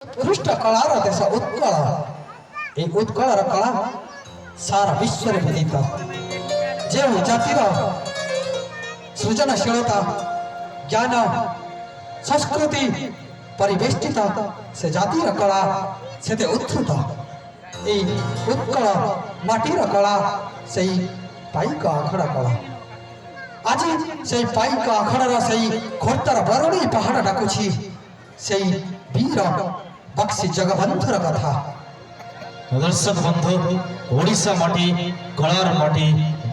उत्कृष्ट कलार देश उत्कल ए उत्कलर कला सारा विश्व रे विदित जे जातिर सृजनशीलता ज्ञान संस्कृति परिवेष्टित से जातिर कला से उत्थुत ए उत्कल माटीर कला से पाइक आखड़ा कला आज से पाइक आखड़ार से खोर्तार बरणी पहाड़ डाकुछि से वीर बक्सी जगबंधुर कथा। दर्शक बंधु ओडिशा माटी कलार माटी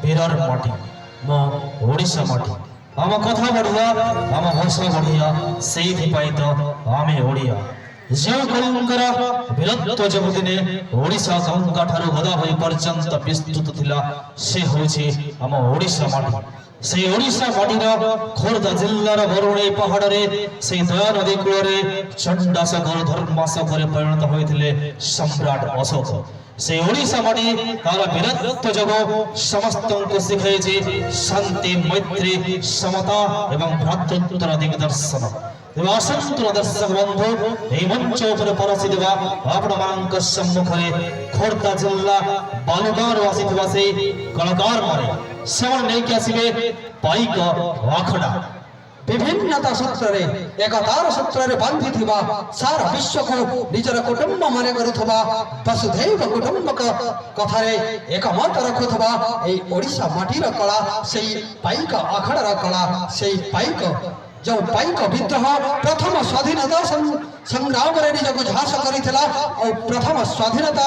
वीरर माटी मो ओडिशा माटी आम कथा बढ़िया आम भाषा बढ़िया से तो आमे ओडिया जो कलिंगर वीरत्व जो दिने ओडिशा गंगा ठारू गदा होई पर्यंत विस्तृत थिला से होछि आम ओडिशा माटी से ओडिशा माटीर खोर्धा जिल्लार बरुणेई पहाड़ रे से दया नदी कूल चंडाशकर धर्माशकर परिणत होइथिले सम्राट अशोक से ओडिशा माटी तार वीरत्व जगो समस्त को शिखाई शांति मैत्री समता एवं भ्रातृत्वर दिग्दर्शन आसंतुल दर्शक बंधु यह मंच पर परसी देवा आपण सम्मुख खोर्धा जिला बालुगार आसी से कलाकार माने से नहीं आसवे पाइक आखड़ा विभिन्नता सूत्र रे एकतार सूत्र रे बांधी थिबा सारा विश्व को निजर कुटुंब माने करुथबा वसुधैव कुटुंबक कथा रे एकमत रखुथबा ए ओडिशा माटीर कला सेई पाइक आखड़ार कला सेई पाइक जो पाइक विद्रोह प्रथम स्वाधीनता संग्राम रे निजको झांस करिथिला और प्रथम स्वाधीनता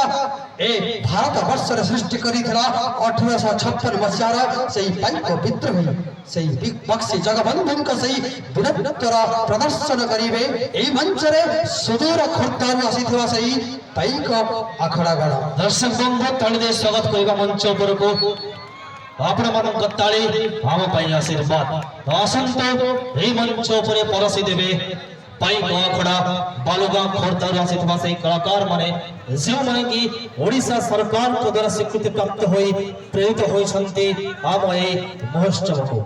ए भारत वर्ष रे सृष्टि करिथिला 1856 मसियार सेई पाइक विद्रोह सेई बक्सी जगबंधुक सेई वीरत्वर प्रदर्शन करिवे एई मंच रे सुदूर खोर्धारु आसीथिबा सेई पाइक आखड़ा गण दर्शक बंधु ताली दे स्वागत करिबा मंच पर को आपण मानक ताली आम पाई आशीर्वाद आसंत एई मंच पर परसी देबे पाइक आखड़ा बालुगां खोर्धारु आसीथिबा सेई कलाकार माने जो माने कि ओडिशा सरकार को द्वारा स्वीकृति प्राप्त होई प्रेरित होई छंती आम एई महोत्सव को